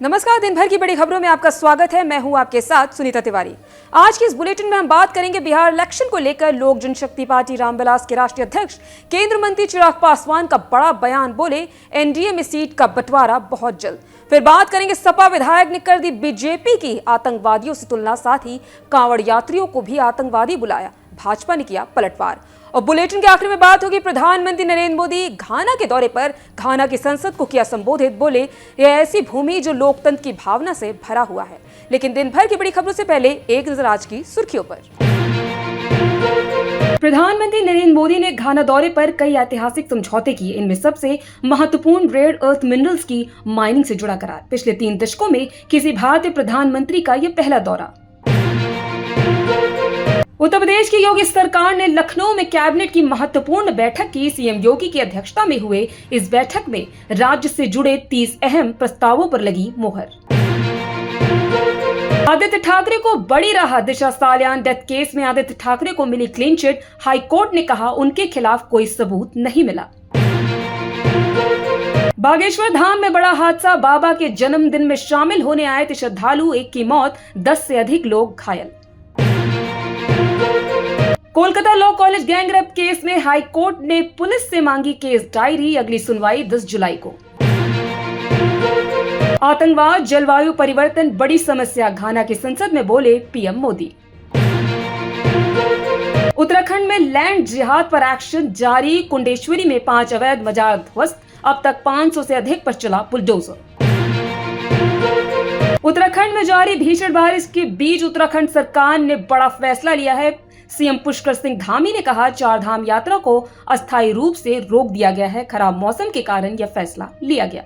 नमस्कार। दिन भर की बड़ी खबरों में आपका स्वागत है। मैं हूं आपके साथ सुनीता तिवारी। आज की इस बुलेटिन में हम बात करेंगे बिहार इलेक्शन को लेकर लोक जनशक्ति पार्टी रामविलास के राष्ट्रीय अध्यक्ष केंद्र मंत्री चिराग पासवान का बड़ा बयान। बोले एनडीए में सीट का बंटवारा बहुत जल्द। फिर बात करेंगे सपा विधायक ने कर दी बीजेपी की आतंकवादियों से तुलना, साथ ही कांवड़ यात्रियों को भी आतंकवादी बुलाया, भाजपा ने किया पलटवार। और बुलेटिन के आखिर में बात होगी प्रधानमंत्री नरेंद्र मोदी घाना के दौरे पर। घाना की संसद को किया संबोधित। बोले यह ऐसी भूमि जो लोकतंत्र की भावना से भरा हुआ है। लेकिन दिन भर की बड़ी खबरों से पहले एक नजर आज की सुर्खियों पर। प्रधानमंत्री नरेंद्र मोदी ने घाना दौरे पर कई ऐतिहासिक समझौते किए। इनमें सबसे महत्वपूर्ण रेयर अर्थ मिनरल्स की माइनिंग से जुड़ा करार। पिछले 3 दशकों में किसी भारतीय प्रधानमंत्री का यह पहला दौरा। उत्तर प्रदेश की योगी सरकार ने लखनऊ में कैबिनेट की महत्वपूर्ण बैठक की। सीएम योगी की अध्यक्षता में हुए इस बैठक में राज्य से जुड़े 30 अहम प्रस्तावों पर लगी मोहर। आदित्य ठाकरे को बड़ी राहत। दिशा सालियान डेथ केस में आदित्य ठाकरे को मिली क्लीन चिट। हाई कोर्ट ने कहा उनके खिलाफ कोई सबूत नहीं मिला। बागेश्वर धाम में बड़ा हादसा। बाबा के जन्मदिन में शामिल होने आए थे श्रद्धालु, एक की मौत, 10 से अधिक लोग घायल। Kolkata law college gangrape case में हाई कोर्ट ने पुलिस से मांगी केस डायरी। अगली सुनवाई 10 जुलाई को। आतंकवाद, जलवायु परिवर्तन बड़ी समस्या। घाना की संसद में बोले पीएम मोदी। उत्तराखंड में लैंड जिहाद पर एक्शन जारी। कुंडेश्वरी में 5 अवैध मजार ध्वस्त। अब तक 500 से अधिक पर चला बुलडोजर। उत्तराखंड में जारी भीषण बारिश के बीच उत्तराखंड सरकार ने बड़ा फैसला लिया है। सीएम पुष्कर सिंह धामी ने कहा 4 धाम यात्रा को अस्थायी रूप से रोक दिया गया है। खराब मौसम के कारण यह फैसला लिया गया।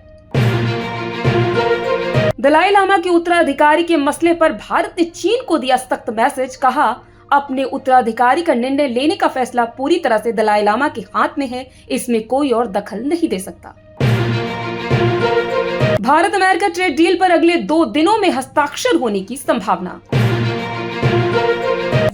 दलाई लामा के उत्तराधिकारी के मसले पर भारत ने चीन को दिया सख्त मैसेज। कहा अपने उत्तराधिकारी का निर्णय लेने का फैसला पूरी तरह से दलाई लामा के हाथ में है, इसमें कोई और दखल नहीं दे सकता। भारत अमेरिका ट्रेड डील पर अगले 2 दिनों में हस्ताक्षर होने की संभावना।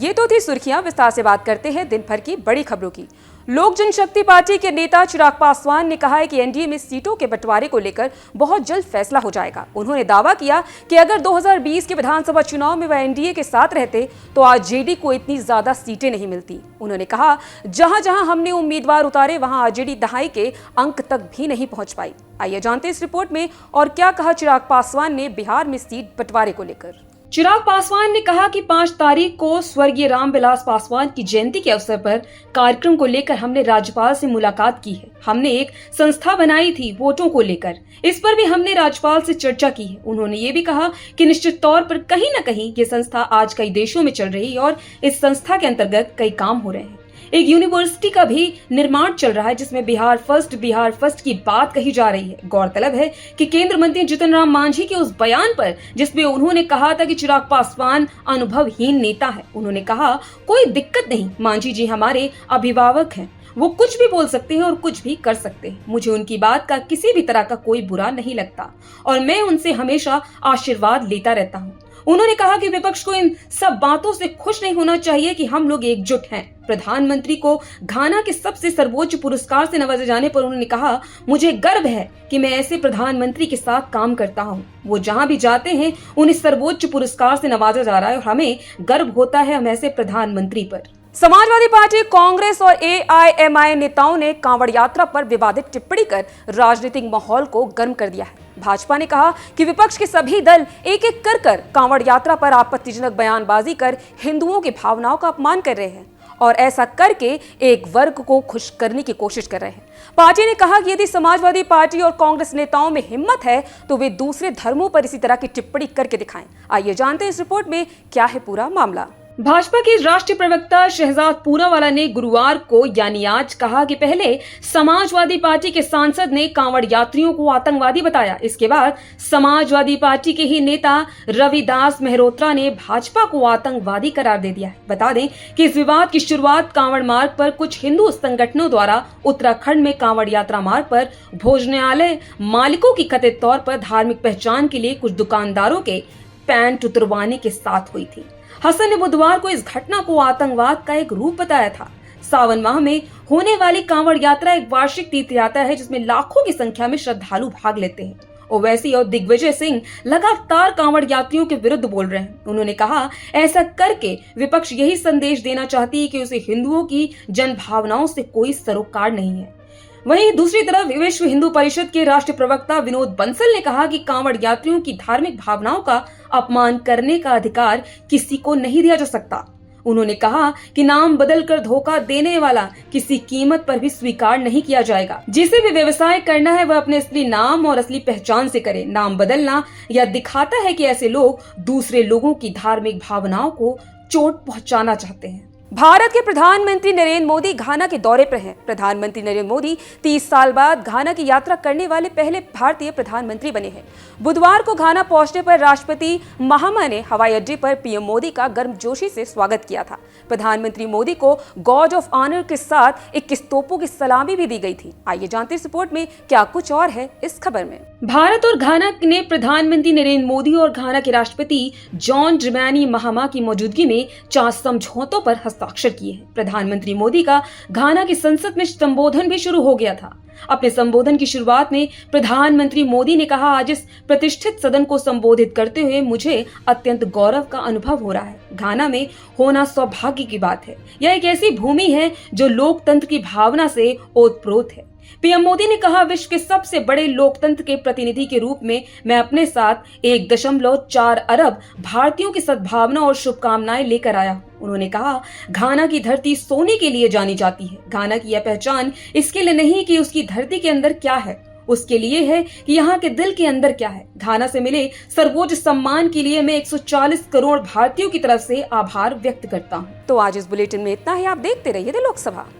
ये तो थी सुर्खियां। विस्तार से बात करते हैं दिन भर की बड़ी खबरों की। लोक जनशक्ति पार्टी के नेता चिराग पासवान ने कहा है कि एनडीए में सीटों के बंटवारे को लेकर बहुत जल्द फैसला हो जाएगा। उन्होंने दावा किया कि अगर 2020 के विधानसभा चुनाव में वह एनडीए के साथ रहते तो आज जेडी को इतनी ज्यादा सीटें नहीं मिलती। उन्होंने कहा जहां जहां हमने उम्मीदवार उतारे वहां आरजेडी दहाई के अंक तक भी नहीं पहुंच पाई। आइए जानते इस रिपोर्ट में और क्या कहा चिराग पासवान ने बिहार में सीट बंटवारे को लेकर। चिराग पासवान ने कहा कि 5 तारीख को स्वर्गीय रामविलास पासवान की जयंती के अवसर पर कार्यक्रम को लेकर हमने राज्यपाल से मुलाकात की है। हमने एक संस्था बनाई थी वोटों को लेकर, इस पर भी हमने राज्यपाल से चर्चा की है। उन्होंने ये भी कहा कि निश्चित तौर पर कहीं न कहीं ये संस्था आज कई देशों में चल रही है और इस संस्था के अंतर्गत कई काम हो रहे हैं। एक यूनिवर्सिटी का भी निर्माण चल रहा है जिसमें बिहार फर्स्ट की बात कही जा रही है। गौरतलब है कि केंद्र मंत्री जीतन राम मांझी के उस बयान पर जिसमें उन्होंने कहा था कि चिराग पासवान अनुभवहीन नेता है, उन्होंने कहा कोई दिक्कत नहीं, मांझी जी हमारे अभिभावक हैं, वो कुछ भी बोल सकते हैं और कुछ भी कर सकते हैं। मुझे उनकी बात का किसी भी तरह का कोई बुरा नहीं लगता और मैं उनसे हमेशा आशीर्वाद लेता रहता हूँ। उन्होंने कहा कि विपक्ष को इन सब बातों से खुश नहीं होना चाहिए कि हम लोग एकजुट हैं। प्रधानमंत्री को घाना के सबसे सर्वोच्च पुरस्कार से नवाजे जाने पर उन्होंने कहा मुझे गर्व है कि मैं ऐसे प्रधानमंत्री के साथ काम करता हूं। वो जहां भी जाते हैं उन्हें सर्वोच्च पुरस्कार से नवाजा जा रहा है और हमें गर्व होता है हम ऐसे प्रधानमंत्री पर। समाजवादी पार्टी, कांग्रेस और एआईएमआई नेताओं ने कांवड़ यात्रा पर विवादित टिप्पणी कर राजनीतिक माहौल को गर्म कर दिया है। भाजपा ने कहा कि विपक्ष के सभी दल एक एक कर कांवड़ यात्रा पर आपत्तिजनक बयानबाजी कर हिंदुओं की भावनाओं का अपमान कर रहे हैं और ऐसा करके एक वर्ग को खुश करने की कोशिश कर रहे हैं। पार्टी ने कहा कि यदि समाजवादी पार्टी और कांग्रेस नेताओं में हिम्मत है तो वे दूसरे धर्मों पर इसी तरह की टिप्पणी करके दिखाएं। आइए जानते हैं इस रिपोर्ट में क्या है पूरा मामला। भाजपा के राष्ट्रीय प्रवक्ता शहजाद पूनावाला ने गुरुवार को यानी आज कहा कि पहले समाजवादी पार्टी के सांसद ने कांवड़ यात्रियों को आतंकवादी बताया। इसके बाद समाजवादी पार्टी के ही नेता रविदास मेहरोत्रा ने भाजपा को आतंकवादी करार दे दिया है। बता दें कि इस विवाद की शुरुआत कांवड़ मार्ग पर कुछ हिंदू संगठनों द्वारा उत्तराखंड में कांवड़ यात्रा मार्ग पर भोजनालय मालिकों की कथित तौर पर धार्मिक पहचान के लिए कुछ दुकानदारों के पैंट उतरवाने के साथ हुई थी। हसन ने बुधवार को इस घटना को आतंकवाद का एक रूप बताया था। सावन माह में होने वाली कांवड़ यात्रा एक वार्षिक तीर्थ यात्रा है जिसमें लाखों की संख्या में श्रद्धालु भाग लेते हैं ओवैसी और दिग्विजय सिंह लगातार कांवड़ यात्रियों के विरुद्ध बोल रहे हैं। उन्होंने कहा, ऐसा करके विपक्ष यही संदेश देना चाहती है कि उसे हिंदुओं की जन भावनाओं से कोई सरोकार नहीं है। वहीं दूसरी तरफ विश्व हिंदू परिषद के राष्ट्रीय प्रवक्ता विनोद बंसल ने कहा कि कांवड़ यात्रियों की धार्मिक भावनाओं का अपमान करने का अधिकार किसी को नहीं दिया जा सकता। उन्होंने कहा कि नाम बदलकर धोखा देने वाला किसी कीमत पर भी स्वीकार नहीं किया जाएगा। जिसे भी व्यवसाय करना है वह अपने असली नाम और असली पहचान से करे। नाम बदलना यह दिखाता है कि ऐसे लोग दूसरे लोगों की धार्मिक भावनाओं को चोट पहुंचाना चाहते हैं। भारत के प्रधानमंत्री नरेंद्र मोदी घाना के दौरे पर हैं। प्रधानमंत्री नरेंद्र मोदी 30 साल बाद घाना की यात्रा करने वाले पहले भारतीय प्रधानमंत्री बने हैं। बुधवार को घाना पहुंचने पर राष्ट्रपति महामा ने हवाई अड्डे पर पीएम मोदी का गर्मजोशी से स्वागत किया था। प्रधानमंत्री मोदी को गॉर्ड ऑफ ऑनर के साथ 21 तोपों की सलामी भी दी गई थी। आइए जानते हैं इस रिपोर्ट में क्या कुछ और है इस खबर में। भारत और घाना ने प्रधानमंत्री नरेंद्र मोदी और घाना के राष्ट्रपति जॉन ड्रैमनी महामा की मौजूदगी में 4 समझौतों पर हस्ताक्षर किए हैं। प्रधानमंत्री मोदी का घाना की संसद में संबोधन भी शुरू हो गया था। अपने संबोधन की शुरुआत में प्रधानमंत्री मोदी ने कहा, आज इस प्रतिष्ठित सदन को संबोधित करते हुए मुझे अत्यंत गौरव का अनुभव हो रहा है। घाना में होना सौभाग्य की बात है। यह एक ऐसी भूमि है जो लोकतंत्र की भावना से ओतप्रोत है। पीएम मोदी ने कहा, विश्व के सबसे बड़े लोकतंत्र के प्रतिनिधि के रूप में मैं अपने साथ 1.4 अरब भारतीयों की सद्भावना और शुभकामनाएं लेकर आया हूं। उन्होंने कहा, घाना की धरती सोने के लिए जानी जाती है। घाना की यह पहचान इसके लिए नहीं कि उसकी धरती के अंदर क्या है, उसके लिए है कि यहाँ के दिल के अंदर क्या है। घाना से मिले सर्वोच्च सम्मान के लिए मैं 140 करोड़ भारतीयों की तरफ से आभार व्यक्त करता हूँ। तो आज इस बुलेटिन में इतना ही। आप देखते रहिए द लोकसभा।